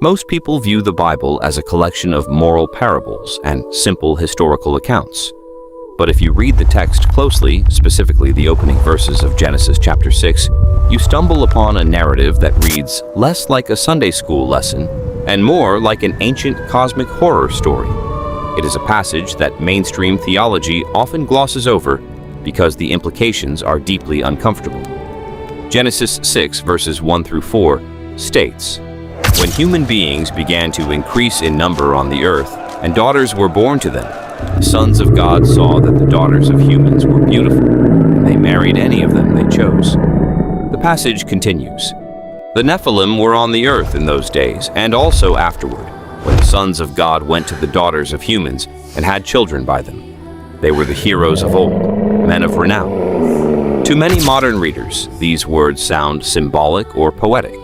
Most people view the Bible as a collection of moral parables and simple historical accounts. But if you read the text closely, specifically the opening verses of Genesis chapter 6, you stumble upon a narrative that reads less like a Sunday school lesson and more like an ancient cosmic horror story. It is a passage that mainstream theology often glosses over because the implications are deeply uncomfortable. Genesis 6 verses 1 through 4 states, "When human beings began to increase in number on the earth, and daughters were born to them, the sons of God saw that the daughters of humans were beautiful, and they married any of them they chose." The passage continues, "The Nephilim were on the earth in those days, and also afterward, when the sons of God went to the daughters of humans and had children by them. They were the heroes of old, men of renown." To many modern readers, these words sound symbolic or poetic.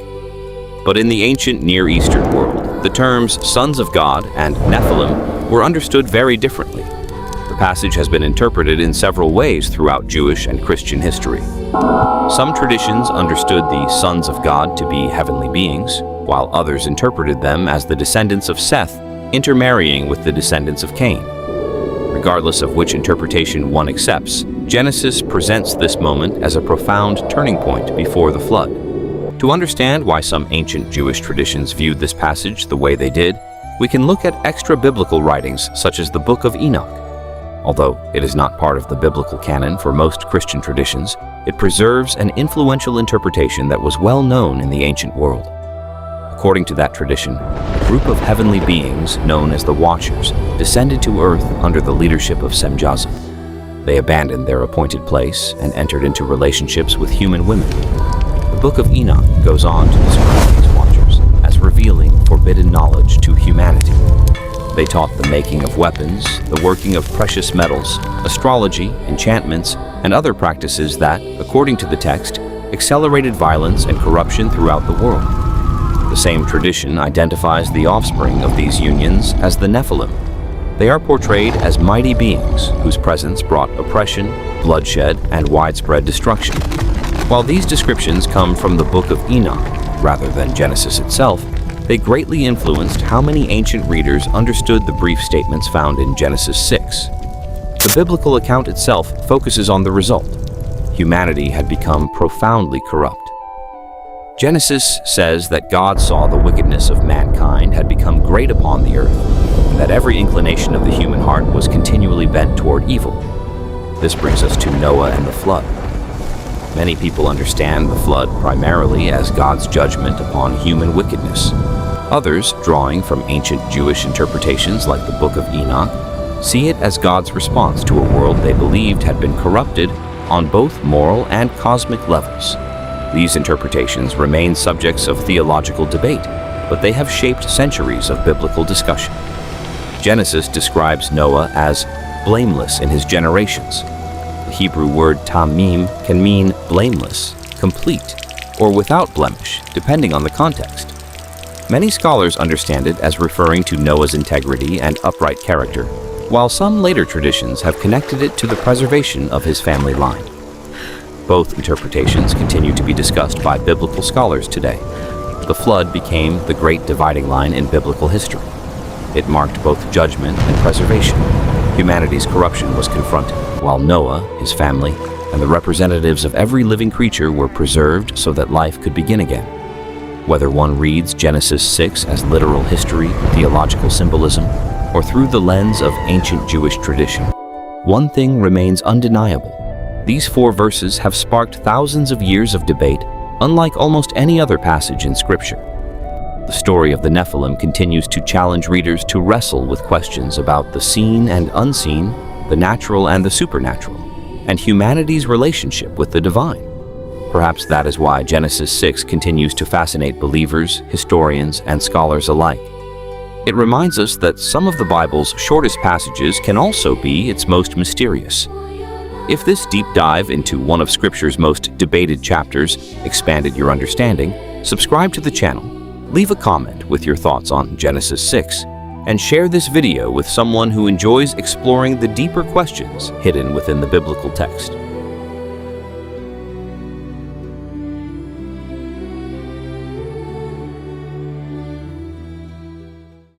But in the ancient Near Eastern world, the terms sons of God and Nephilim were understood very differently. The passage has been interpreted in several ways throughout Jewish and Christian history. Some traditions understood the sons of God to be heavenly beings, while others interpreted them as the descendants of Seth intermarrying with the descendants of Cain. Regardless of which interpretation one accepts, Genesis presents this moment as a profound turning point before the flood. To understand why some ancient Jewish traditions viewed this passage the way they did, we can look at extra-biblical writings such as the Book of Enoch. Although it is not part of the biblical canon for most Christian traditions, it preserves an influential interpretation that was well known in the ancient world. According to that tradition, a group of heavenly beings known as the Watchers descended to earth under the leadership of Semjaza. They abandoned their appointed place and entered into relationships with human women. The Book of Enoch goes on to describe these Watchers as revealing forbidden knowledge to humanity. They taught the making of weapons, the working of precious metals, astrology, enchantments, and other practices that, according to the text, accelerated violence and corruption throughout the world. The same tradition identifies the offspring of these unions as the Nephilim. They are portrayed as mighty beings whose presence brought oppression, bloodshed, and widespread destruction. While these descriptions come from the Book of Enoch, rather than Genesis itself, they greatly influenced how many ancient readers understood the brief statements found in Genesis 6. The biblical account itself focuses on the result. Humanity had become profoundly corrupt. Genesis says that God saw the wickedness of mankind had become great upon the earth, and that every inclination of the human heart was continually bent toward evil. This brings us to Noah and the flood. Many people understand the flood primarily as God's judgment upon human wickedness. Others, drawing from ancient Jewish interpretations like the Book of Enoch, see it as God's response to a world they believed had been corrupted on both moral and cosmic levels. These interpretations remain subjects of theological debate, but they have shaped centuries of biblical discussion. Genesis describes Noah as blameless in his generations. The Hebrew word tamim can mean blameless, complete, or without blemish, depending on the context. Many scholars understand it as referring to Noah's integrity and upright character, while some later traditions have connected it to the preservation of his family line. Both interpretations continue to be discussed by biblical scholars today. The flood became the great dividing line in biblical history. It marked both judgment and preservation. Humanity's corruption was confronted, while Noah, his family, and the representatives of every living creature were preserved so that life could begin again. Whether one reads Genesis 6 as literal history, theological symbolism, or through the lens of ancient Jewish tradition, one thing remains undeniable. These 4 verses have sparked thousands of years of debate, unlike almost any other passage in Scripture. The story of the Nephilim continues to challenge readers to wrestle with questions about the seen and unseen, the natural and the supernatural, and humanity's relationship with the divine. Perhaps that is why Genesis 6 continues to fascinate believers, historians, and scholars alike. It reminds us that some of the Bible's shortest passages can also be its most mysterious. If this deep dive into one of Scripture's most debated chapters expanded your understanding, subscribe to the channel, leave a comment with your thoughts on Genesis 6, and share this video with someone who enjoys exploring the deeper questions hidden within the biblical text.